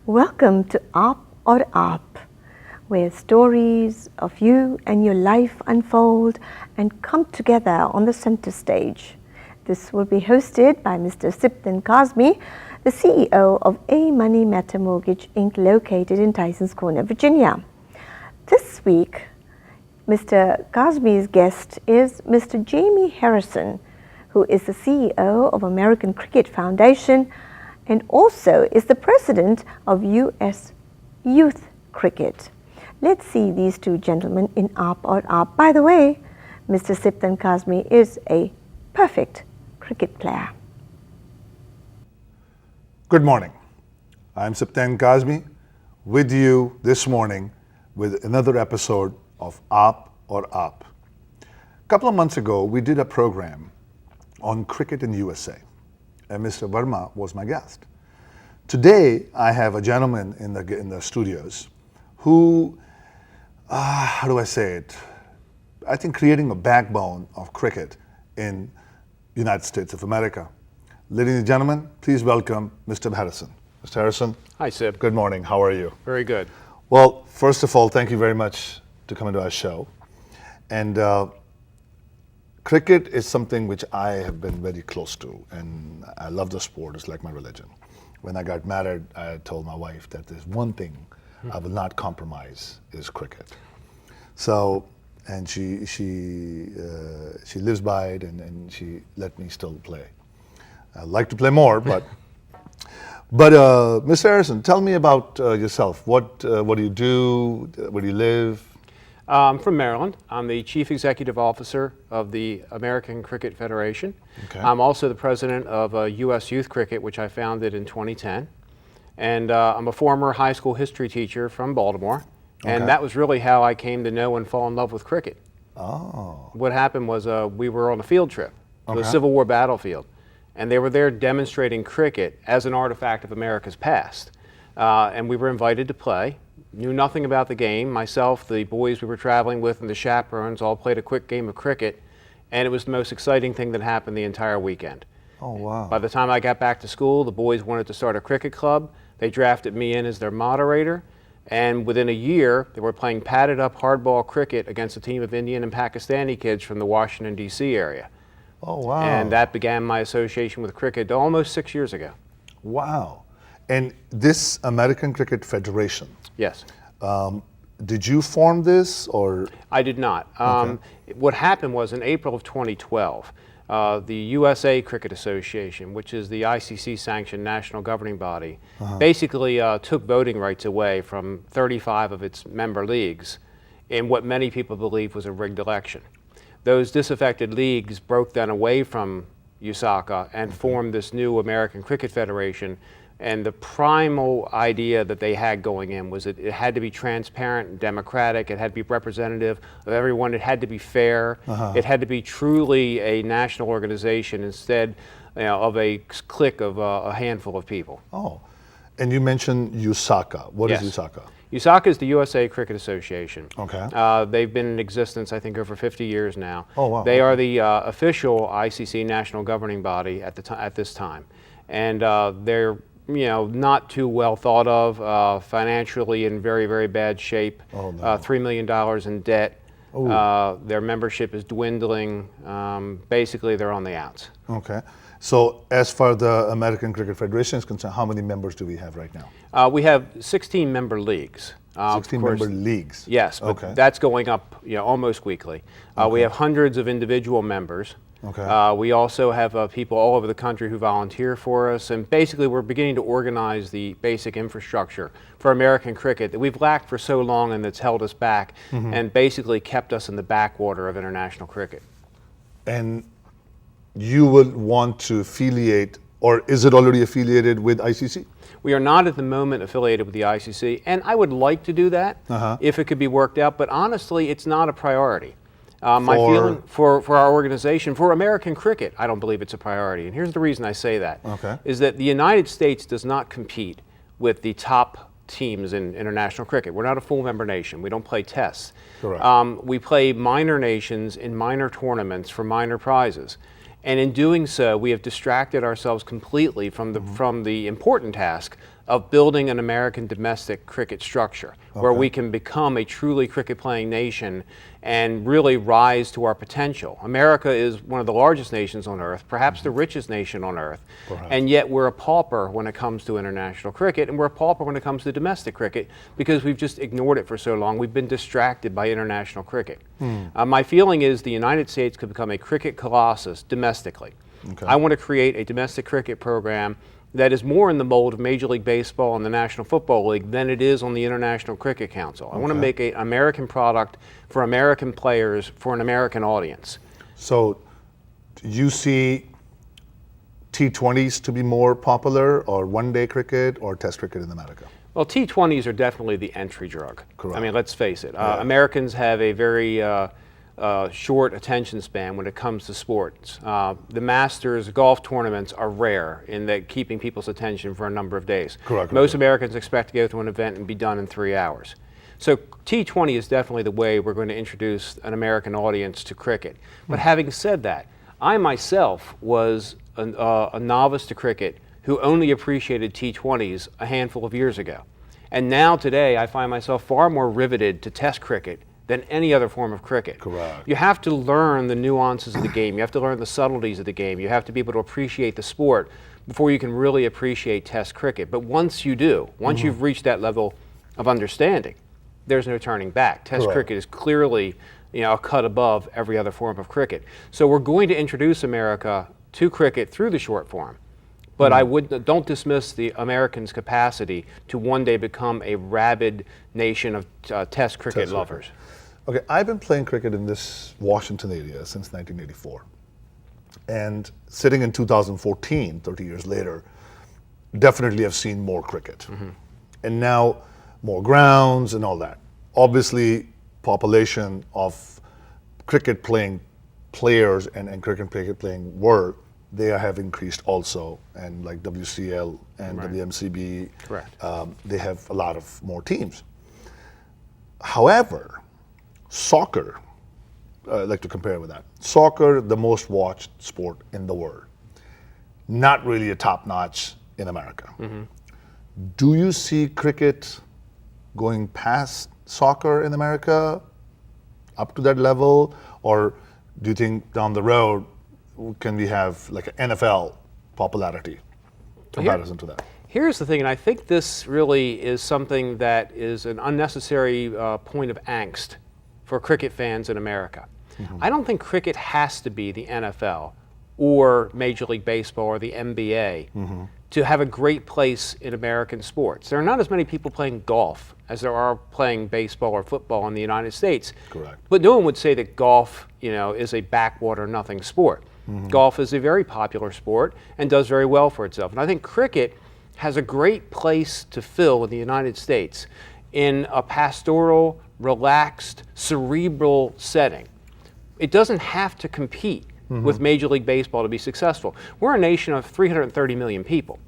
Welcome to Up or Up, where stories of you and your life unfold and come together on the center stage. This will be hosted by Mr. Siptan Kazmi, the CEO of A Money Matter Mortgage Inc. located in Tysons Corner, Virginia. This week, Mr. Kazmi's guest is Mr. Jamie Harrison, who is the CEO of American Cricket Foundation and also is the president of U.S. Youth Cricket. Let's see these two gentlemen in Up or Up. By the way, Mr. Siptan Kazmi is a perfect cricket player. Good morning. I'm Siptan Kazmi with you this morning with another episode of Up or Up. A couple of months ago, we did a program on cricket in USA, and Mr. Verma was my guest. Today, I have a gentleman in the studios who, how do I say it? I think creating a backbone of cricket in United States of America. Ladies and gentlemen, please welcome Mr. Harrison. Mr. Harrison. Hi, Sib. Good morning. How are you? Very good. Well, first of all, thank you very much to come into our show. And cricket is something which I have been very close to, and I love the sport. It's like my religion. When I got married, I told my wife that there's one thing I will not compromise is cricket. So, and she lives by it, and she let me still play. I'd like to play more, but Mr. Harrison, tell me about yourself. What do you do? Where do you live? I'm from Maryland. I'm the Chief Executive Officer of the American Cricket Federation. Okay. I'm also the president of U.S. Youth Cricket, which I founded in 2010. And I'm a former high school history teacher from Baltimore. And that was really how I came to know and fall in love with cricket. Oh. What happened was we were on a field trip to a Civil War battlefield. And they were there demonstrating cricket as an artifact of America's past. And we were invited to play. Knew nothing about the game. Myself, the boys we were traveling with, and the chaperones all played a quick game of cricket, and it was the most exciting thing that happened the entire weekend. Oh, wow. By the time I got back to school, the boys wanted to start a cricket club. They drafted me in as their moderator, and within a year, they were playing padded up hardball cricket against a team of Indian and Pakistani kids from the Washington, D.C. area. Oh, wow. And that began my association with cricket almost 6 years ago. Wow. And this American Cricket Federation, Yes. did you form this or? I did not. What happened was in April of 2012, the USA Cricket Association, which is the ICC-sanctioned national governing body, basically took voting rights away from 35 of its member leagues in what many people believe was a rigged election. Those disaffected leagues broke then away from USACA and formed this new American Cricket Federation. And the primal idea that they had going in was that it had to be transparent and democratic. It had to be representative of everyone. It had to be fair. It had to be truly a national organization instead of a clique of a handful of people. Oh, and you mentioned USACA. What is USACA? USACA is the USA Cricket Association. Okay. They've been in existence, I think, over 50 years now. Oh, wow. They are the official ICC national governing body at this time. And they're not too well thought of, financially in very, very bad shape. Oh, no. $3 million in debt. Their membership is dwindling. Basically, they're on the outs. Okay. So as far as the American Cricket Federation is concerned, how many members do we have right now? We have 16 member leagues. 16 member leagues? Yes, but that's going up almost weekly. We have hundreds of individual members. Okay. We also have people all over the country who volunteer for us, and basically we're beginning to organize the basic infrastructure for American cricket that we've lacked for so long and that's held us back and basically kept us in the backwater of international cricket. And you would want to affiliate, or is it already affiliated with ICC? We are not at the moment affiliated with the ICC, and I would like to do that if it could be worked out, but honestly, it's not a priority. My feeling for our organization, for American cricket, I don't believe it's a priority. And here's the reason I say that, is that the United States does not compete with the top teams in international cricket. We're not a full member nation. We don't play tests. Correct. We play minor nations in minor tournaments for minor prizes. And in doing so, we have distracted ourselves completely from the important task of building an American domestic cricket structure where we can become a truly cricket playing nation and really rise to our potential. America is one of the largest nations on earth, perhaps the richest nation on earth, and yet we're a pauper when it comes to international cricket, and we're a pauper when it comes to domestic cricket because we've just ignored it for so long. We've been distracted by international cricket. My feeling is the United States could become a cricket colossus domestically. I want to create a domestic cricket program that is more in the mold of Major League Baseball and the National Football League than it is on the International Cricket Council. I want to make an American product for American players for an American audience. So you see T20s to be more popular, or one-day cricket, or test cricket in America? Well, T20s are definitely the entry drug. Correct. I mean, let's face it. Americans have a very short attention span when it comes to sports. The Masters golf tournaments are rare in that keeping people's attention for a number of days. Correct. Most Americans expect to go to an event and be done in 3 hours. So T20 is definitely the way we're going to introduce an American audience to cricket. But having said that, I myself was a novice to cricket who only appreciated T20s a handful of years ago. And now today I find myself far more riveted to test cricket than any other form of cricket. Correct. You have to learn the nuances of the game. You have to learn the subtleties of the game. You have to be able to appreciate the sport before you can really appreciate test cricket. But once you do, once you've reached that level of understanding, there's no turning back. Test cricket is clearly, a cut above every other form of cricket. So we're going to introduce America to cricket through the short form. But don't dismiss the Americans' capacity to one day become a rabid nation of test cricket lovers. Okay, I've been playing cricket in this Washington area since 1984. And sitting in 2014, 30 years later, definitely have seen more cricket. And now more grounds and all that. Obviously, population of cricket playing players and cricket playing world, they have increased also. And like WCL and WMCB, they have a lot of more teams. However, soccer, I'd like to compare with that. Soccer, the most watched sport in the world. Not really a top-notch in America. Do you see cricket going past soccer in America, up to that level? Or do you think down the road, can we have like an NFL popularity comparison to that? Here's the thing, and I think this really is something that is an unnecessary point of angst for cricket fans in America. I don't think cricket has to be the NFL or Major League Baseball or the NBA to have a great place in American sports. There are not as many people playing golf as there are playing baseball or football in the United States. Correct. But no one would say that golf, is a backwater nothing sport. Golf is a very popular sport and does very well for itself. And I think cricket has a great place to fill in the United States in a pastoral, relaxed, cerebral setting. It doesn't have to compete with Major League Baseball to be successful. We're a nation of 330 million people.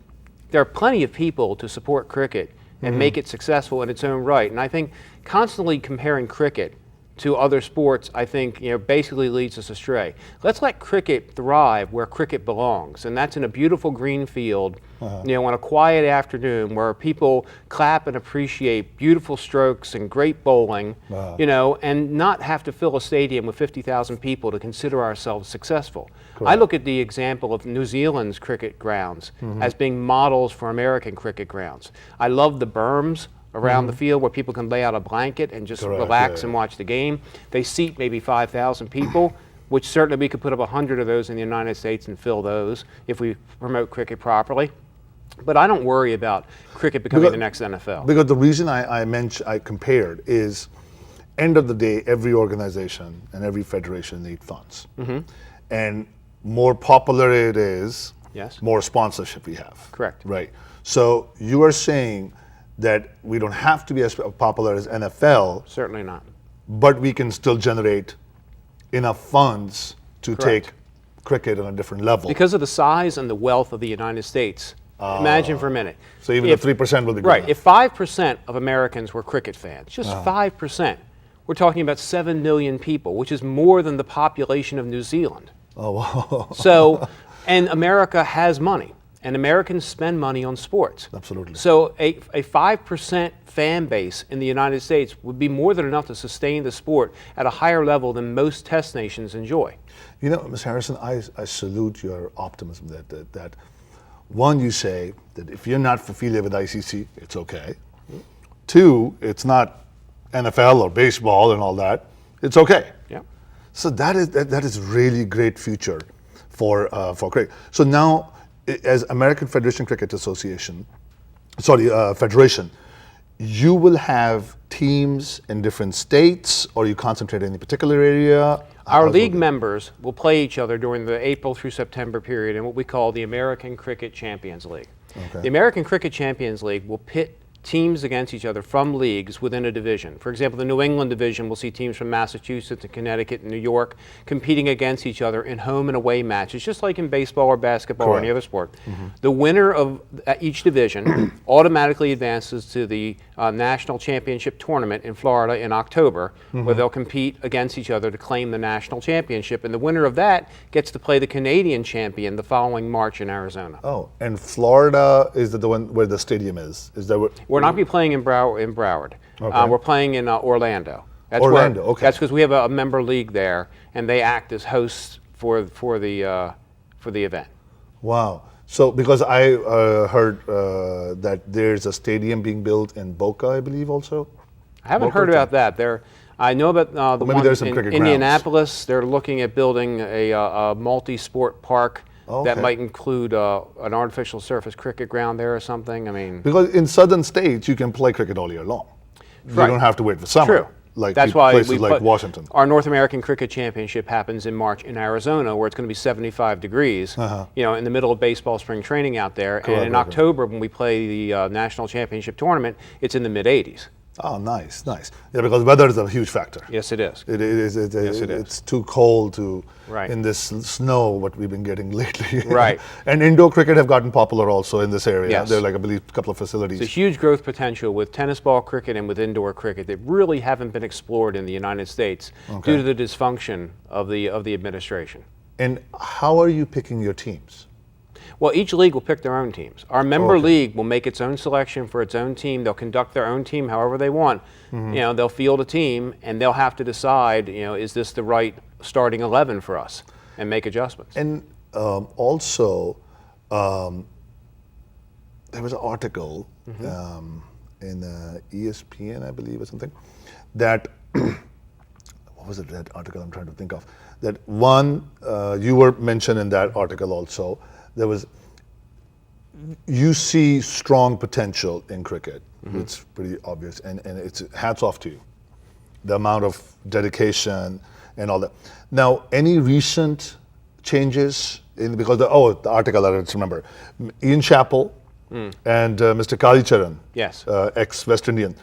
There are plenty of people to support cricket and make it successful in its own right. And I think constantly comparing cricket to other sports, I think, basically leads us astray. Let's let cricket thrive where cricket belongs, and that's in a beautiful green field, on a quiet afternoon where people clap and appreciate beautiful strokes and great bowling, and not have to fill a stadium with 50,000 people to consider ourselves successful. Correct. I look at the example of New Zealand's cricket grounds as being models for American cricket grounds. I love the berms around the field where people can lay out a blanket and just relax and watch the game. They seat maybe 5,000 people, which certainly we could put up 100 of those in the United States and fill those if we promote cricket properly. But I don't worry about cricket becoming the next NFL. Because the reason I compared is, end of the day, every organization and every federation need funds. And more popular it is, more sponsorship we have. Correct. Right. So you are saying that we don't have to be as popular as NFL. Certainly not. But we can still generate enough funds to take cricket on a different level. Because of the size and the wealth of the United States. Imagine for a minute. So even if 3% will be good right, enough. if 5% of Americans were cricket fans, just 5%, we're talking about 7 million people, which is more than the population of New Zealand. Oh, wow. So, and America has money. and Americans spend money on sports. Absolutely. So a 5% fan base in the United States would be more than enough to sustain the sport at a higher level than most test nations enjoy. You know, Ms. Harrison, I salute your optimism that one, you say that if you're not familiar with ICC, it's okay. Two, it's not NFL or baseball and all that. It's okay. Yeah. So that is really great future for cricket. So now, as American Federation Cricket Association, Federation, you will have teams in different states, or you concentrate in any particular area? Our league members will play each other during the April through September period in what we call the American Cricket Champions League. Okay. The American Cricket Champions League will pit teams against each other from leagues within a division. For example, the New England division will see teams from Massachusetts and Connecticut and New York competing against each other in home and away matches, just like in baseball or basketball or any other sport. The winner of each division automatically advances to the National Championship Tournament in Florida in October, where they'll compete against each other to claim the national championship, and the winner of that gets to play the Canadian champion the following March in Arizona. Oh, and Florida is the one where the stadium is? Is that what? We're not be playing in Broward. Okay. We're playing in Orlando. That's Orlando, where, okay. That's because we have a member league there, and they act as hosts for the event. Wow. So, because I heard that there's a stadium being built in Boca, I believe, also? I haven't Boca heard Raton. about that. I know about the maybe one there's some in cricket grounds. Indianapolis. They're looking at building a multi-sport park that Okay. might include an artificial surface cricket ground there or something. I mean, Because in southern states, you can play cricket all year long. You Right. don't have to wait for summer. True. Like That's why places we like put, Washington. Our North American Cricket Championship happens in March in Arizona, where it's going to be 75 degrees. You know, in the middle of baseball spring training out there. And in right. October, when we play the National Championship Tournament, it's in the mid 80s. Oh, nice, nice. Yeah, because weather is a huge factor. Yes, it is. It is. Yes, it is. It's too cold to Right. in this snow. What we've been getting lately. Right. And indoor cricket have gotten popular also in this area. Yes. There are, like, I believe, a couple of facilities. There's a huge growth potential with tennis ball cricket and with indoor cricket that really haven't been explored in the United States due to the dysfunction of the administration. And how are you picking your teams? Well, each league will pick their own teams. Our member Okay. league will make its own selection for its own team. They'll conduct their own team however they want. You know, they'll field a team, and they'll have to decide, you know, is this the right starting 11 for us, and make adjustments. And also, there was an article in ESPN, I believe, or something, that, what was it, that article I'm trying to think of? That one, you were mentioned in that article also, there was, you see strong potential in cricket. It's pretty obvious, and it's hats off to you. The amount of dedication and all that. Now, any recent changes because the article I just remember, Ian Chappell and Mr. Kalicharan, Yes. ex-West Indian,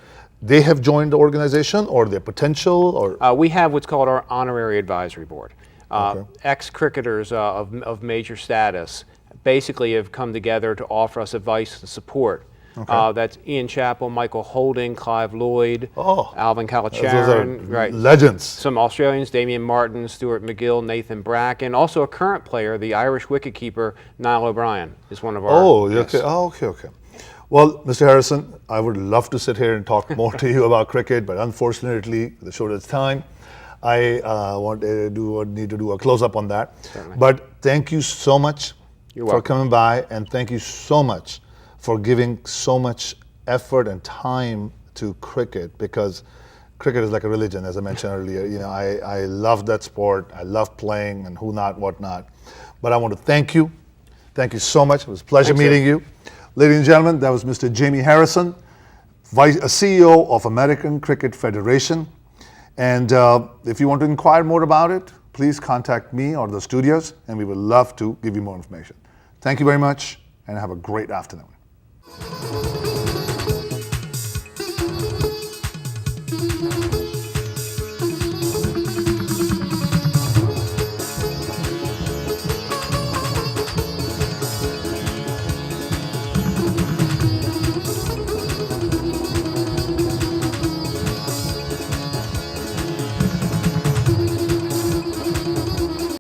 they have joined the organization, or their potential, or We have what's called our honorary advisory board. Okay. Ex-cricketers of major status basically have come together to offer us advice and support. That's Ian Chappell, Michael Holding, Clive Lloyd, Alvin those are Kalicharan, right? legends. Some Australians, Damien Martin, Stuart McGill, Nathan Brack, and also a current player, the Irish wicketkeeper Niall O'Brien, is one of our. yes. Okay. Oh, okay. Well, Mr. Harrison, I would love to sit here and talk more to you about cricket, but unfortunately, the short is time. I need to do a close-up on that. Certainly. But thank you so much You're for welcome. coming by, and thank you so much for giving so much effort and time to cricket, because cricket is like a religion, as I mentioned earlier. You know, I love that sport. I love playing and what not. But I want to thank you. Thank you so much. It was a pleasure Thanks, meeting you. Ladies and gentlemen, that was Mr. Jamie Harrison, CEO of American Cricket Federation. And if you want to inquire more about it, please contact me or the studios, and we would love to give you more information. Thank you very much, and have a great afternoon.